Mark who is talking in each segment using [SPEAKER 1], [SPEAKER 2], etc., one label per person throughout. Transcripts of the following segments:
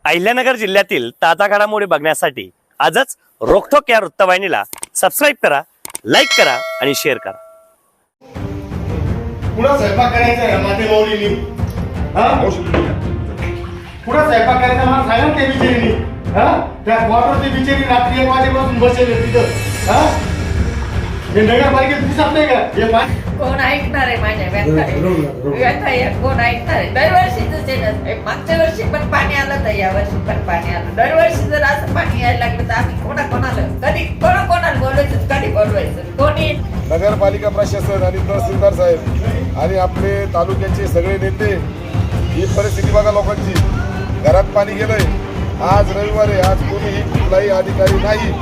[SPEAKER 1] अहिल्यानगर जिल्ह्यातील ताजा घडामोडी बघण्यासाठी आजच रोखोक या वृत्तवाहिनीला सबस्क्राइब करा, लाईक करा आणि शेअर करा।
[SPEAKER 2] पुढे स्वयंपाक करायचा आहे माते माऊलीनी। पुढे स्वयंपाक करायचा मला सांगा ना त्या बिचारीनी। त्या क्वार्टरची बिचारी रात्री 1 वाजेपासून बसलेली तिथं। हे नगरपालिकेत दिसत नाही का? हे
[SPEAKER 3] कोण ऐकणार आहे माझ्या व्यथा कोण ऐकणार आहे? दरवर्षीच मागच्या वर्षी पण पाणी आलं तर या वर्षी पण पाणी आलं। दरवर्षी जर असं पाणी यायला लागलं तर आम्ही कोणाला कधी कोणाला बोलवायचं, कधी बोलवायचं? कोणी
[SPEAKER 4] नगरपालिका प्रशासन आणि तहसीलदार साहेब आणि आपले तालुक्याचे सगळे नेते, ही परिस्थिती बघा लोकांची। घरात पाणी गेलंय। आज रविवार आहे, आज कोणीही कुठलाही अधिकारी नाही।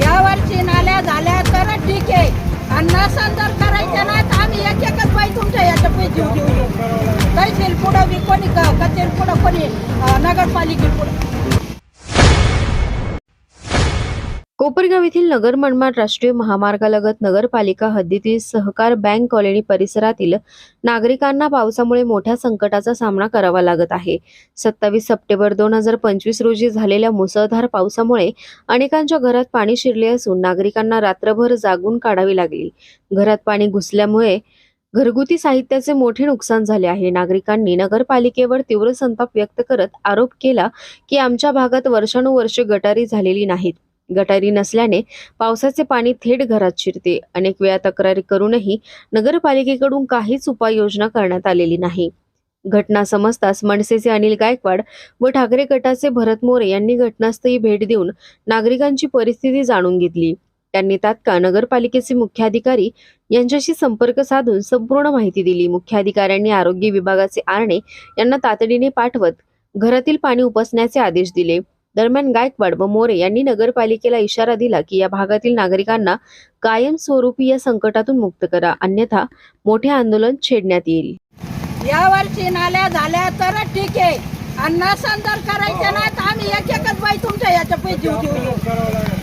[SPEAKER 5] या वर्षी नाल्या झाल्या तर ठीक आहे, आणि नसन जर करायचं नाही तर आम्ही एकच बाई तुमच्या याच्या पैसे जीव घेऊ। तहसील पुढं बी कोणी कचेरी पुढं कोणी नगरपालिके पुढं।
[SPEAKER 6] कोपरगाव येथील नगर मनमाड राष्ट्रीय महामार्गालगत नगरपालिका हद्दीतील सहकार बँक कॉलनी परिसरातील नागरिकांना पावसामुळे मोठ्या संकटाचा सामना करावा लागत आहे। 27 सप्टेंबर 2025 रोजी झालेल्या मुसळधार पावसामुळे अनेकांच्या घरात पाणी शिरले असून नागरिकांना रात्रभर जागून काढावी लागली। घरात पाणी घुसल्यामुळे घरगुती साहित्याचे मोठे नुकसान झाले आहे। नागरिकांनी नगरपालिकेवर तीव्र संताप व्यक्त करत आरोप केला की आमच्या भागात वर्षानुवर्षे गटारी झालेली नाहीत। गटारी नसल्याने पावसाचे पाणी थेट घरात शिरते। अनेक वेळा तक्रारी करूनही नगरपालिकेकडून काहीच उपाययोजना करण्यात आलेली नाही। घटना समजताच मनसेचे अनिल गायकवाड व ठाकरे गटाचे भरत मोरे यांनी घटनास्थळी भेट देऊन नागरिकांची परिस्थिती जाणून घेतली। त्यांनी तात्काळ नगरपालिकेचे मुख्याधिकारी यांच्याशी संपर्क साधून संपूर्ण माहिती दिली। मुख्याधिकाऱ्यांनी आरोग्य विभागाचे आरणे यांना तातडीने पाठवत घरातील पाणी उपसण्याचे आदेश दिले। दरम्यान गायकवाड व मोरे यांनी नगरपालिकेला इशारा दिला की या भागातील नागरिकांना कायमस्वरूपी या संकटातून मुक्त करा, अन्यथा मोठे आंदोलन छेडण्यात येईल।
[SPEAKER 5] या वर्षी नाल्या झाल्या तर ठीक आहे, आणि नसन जर करायचं नाही तर आम्ही एकच बाई तुमच्या याच्या पैसे जीव घेऊ।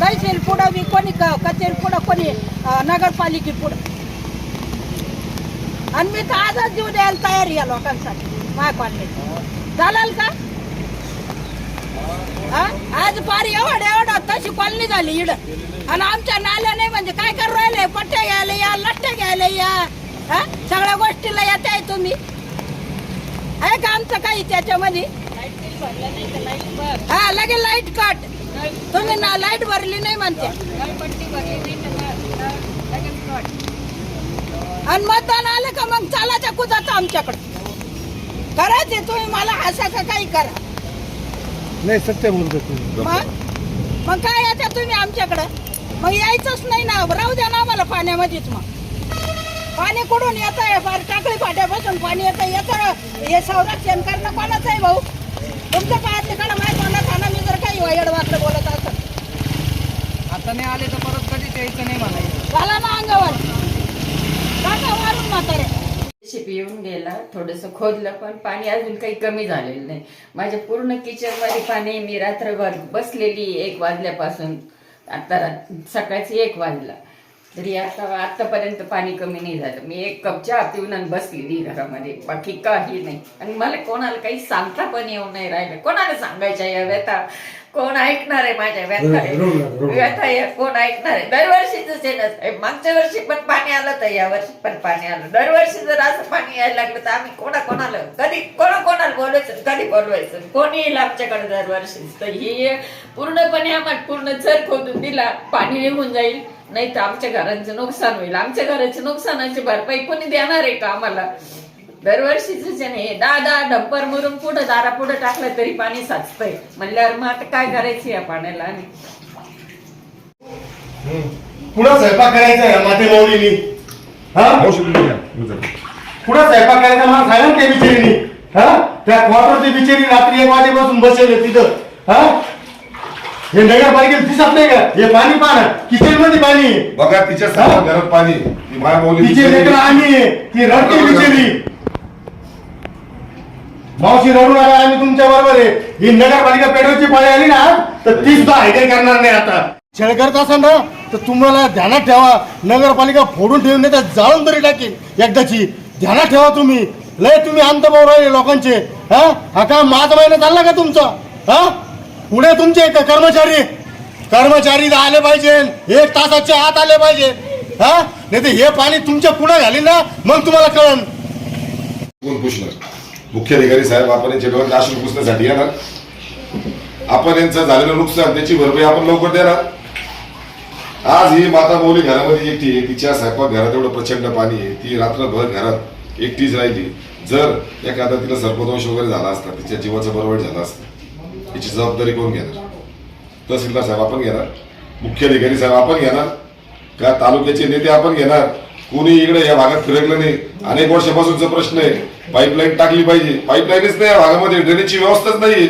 [SPEAKER 5] तहसील पुढं बी कोणी कचेरी पुढं कोणी नगरपालिके पुढं। आणि मी तर आजच जीव द्यायला तयार या लोकांसाठी माझ्या कॉलनीत। चालेल का? आज पार एवढा तशी कॉलनी झाली इड, आणि आमच्या नाल्या नाही म्हणजे काय करू राहिले? पट्ट्या घ्यायला या, लट्ट्या घ्यायला या, सगळ्या गोष्टीला येत आहे तुम्ही। आहे का आमचं काही त्याच्यामध्ये? हा, लगे लाईट कट। तुम्ही ना लाईट भरली नाही म्हणते, आणि मतदान आलं का मग चालाच्या कुदाचं आमच्याकडे करायचे। तुम्ही मला असं का काही करा
[SPEAKER 2] नाही, सत्य बोलतो तुम्ही।
[SPEAKER 5] मग काय येत्या तुम्ही आमच्याकडे? मग यायचंच नाही ना, राहू द्या ना आम्हाला पाण्यामध्येच। मग पाणी कुठून येत आहे? फार टाकळी फाट्यापासून पाणी येतं। हे संरक्षण करणं कोणाचं आहे भाऊ? तुमच्या पायातले काढा, माहिती होणार मी जर काही वायड वाटलं बोलत असं।
[SPEAKER 7] आता नाही आले तर परत कधीच यायचं नाही म्हणायचं।
[SPEAKER 5] झाला ना अंगावर टाका मारून म्हातारे।
[SPEAKER 3] शिपी येऊन गेला, थोडंसं खोदलं पण पाणी अजून काही कमी झालेलं नाही। माझ्या पूर्ण किचन मध्ये पाणी। मी रात्रभर बसलेली 1 वाजल्यापासून आता सकाळची 1 वाजला तरी आतापर्यंत पाणी कमी नाही झालं। मी 1 कप चहा पिऊन आणि बसलेली घरामध्ये, बाकी काही नाही। आणि मला कोणाला काही सांगता पण येऊ नाही राहिलं। कोणाला सांगायच्या या व्यथा? कोण ऐकणार आहे माझ्या व्यथा कोण ऐकणार आहे? दरवर्षीच आहे। मागच्या वर्षी पण पाणी आलं तर या वर्षी पण पाणी आलं। दरवर्षी जर असं पाणी यायला लागलं तर आम्ही कोणाला कधी कोणाला बोलवायचं, कधी बोलवायचं? कोणी येईल आमच्याकडे दरवर्षी? तर ही पूर्णपणे आम्हाला पूर्ण चर खोदून दिला, पाणी निघून जाईल, नाही तर आमच्या घरांचं नुकसान होईल। आमच्या घराच्या नुकसानाची भरपाई कोणी देणार आहे का आम्हाला? दरवर्षीच नाही। 10 डंपर मरून पुढं दारा पुढं टाकलं तरी पाणी साचतंय म्हणल्यावर मग आता काय करायचं या पाण्याला? आणि
[SPEAKER 2] पुढे स्वयंपाक करायचा आहे माते माऊलीनी। पुढे स्वयंपाक करायचा मला सांगा ना त्या बिचारीनी। त्या क्वार्टरची बिचारी रात्री 1 वाजेपासून बसलेली तिथं। हे नगरपालिकेत दिसत नाही का? हे पाणी पाहणं किचन मध्ये पाणी
[SPEAKER 4] बघा, तिच्या घरात पाणी।
[SPEAKER 2] तिचे लेकरं आम्ही, ती रडते बिचारी। मावशी रडू नका, आम्ही तुमच्या बरोबर आहे। ही नगरपालिका पेटवायची पाळी आली ना तर ती सुद्धा हायडे करणार नाही। आता छळ करत असाल ना तर तुम्हाला ध्यानात ठेवा, नगरपालिका फोडून ठेवून नाही तर जाळून तरी टाकेल एकदाची। ध्यानात ठेवा तुम्ही। लय तुम्ही अंतभाव राहिले लोकांचे। हा का 5 महिना चालला का तुमचा? हा पुढे तुमचे कर्मचारी आले पाहिजे, 1 तासाच्या आत आले पाहिजे. हा नाही तर हे पाणी तुमच्या पुढे घाली ना मग तुम्हाला कळन.
[SPEAKER 4] कोण पुसणार? मुख्याधिकारी साहेब आपण यांच्या डोळ्यात अश्रू पुसण्यासाठी येणार. आपण यांचं झालेलं नुकसान त्याची भरपाई आपण लवकर देणार. आज ही माता मौली घरामध्ये एकटी आहे, तिच्या स्वयंपाक घरात एवढं प्रचंड पाणी आहे, ती रात्रभर घरात एकटीच राहिली. जर एखादा तिला सर्पदोष वगैरे झाला असता, तिच्या जीवाचं बरोबर झालं असतं, याची जबाबदारी कोण घेणार? तहसीलदार साहेब आपण घेणार, मुख्याधिकारी साहेब आपण घेणार का तालुक्याचे नेते आपण घेणार? कोणी इकडे या भागात फिरकलं नाही. अनेक वर्षापासूनचा प्रश्न आहे. पाईपलाईन टाकली पाहिजे, पाईपलाईनच नाही या भागामध्ये, ड्रेनेजची व्यवस्थाच नाही.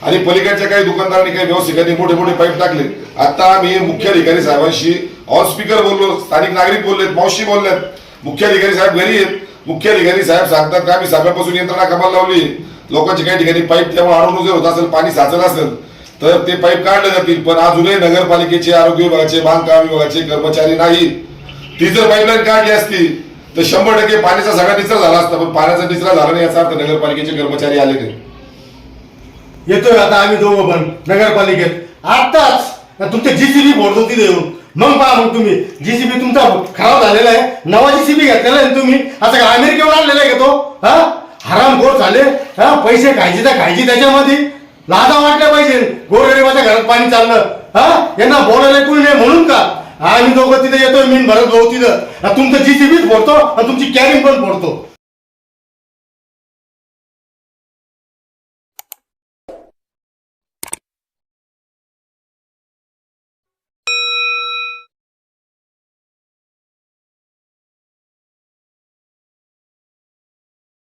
[SPEAKER 4] आणि पलीकडच्या काही दुकानदारांनी काही व्यावसायिकांनी मोठे मोठे पाईप टाकले. आता आम्ही मुख्याधिकारी साहेबांशी ऑन स्पीकर बोललो, स्थानिक नागरिक बोललेत, मावशी बोलल्यात, मुख्याधिकारी साहेब घरी आहेत. मुख्याधिकारी साहेब सांगतात का आम्ही सगळ्यापासून यंत्रणा कामाला लावली, लोकांच्या काही ठिकाणी पाईप त्यामुळे अडवणूक जर होत असेल, पाणी साचलं असेल तर ते पाईप काढले जातील. पण अजूनही नगरपालिकेचे, आरोग्य विभागाचे, बांधकाम विभागाचे कर्मचारी नाही. ती जर पाईपलाईन काढली असती तर 100% पाण्याचा सगळा निचरा झाला असता. पण पाण्याचा निचरा झाला नाही याचा अर्थ नगरपालिकेचे कर्मचारी आले नाही.
[SPEAKER 2] येतोय आता आम्ही दोघं पण नगरपालिकेत आताच तुमचे जीसीबी फोडतो तिथे येऊन. मग पहा मग तुम्ही जीसीबी तुमचा खराब झालेला आहे, नवा जीसीबी घेतलेला आहे तुम्ही. आता का अमेरिकेवर आणलेला आहे का तो? हा हरामखोर झाले. हा पैसे खायचे तर खायचे त्याच्यामध्ये. लाजा वाटल्या पाहिजे. गोरगरिबाच्या घरात पाणी चाललं, हा यांना बोलायला कोणी नाही म्हणून का आम्ही दोघं तिथे येतोय. मीन भरत भाऊ तिथं तुमचं जीसीबीच फोडतो आणि तुमची कॅरिंग पण फोडतो.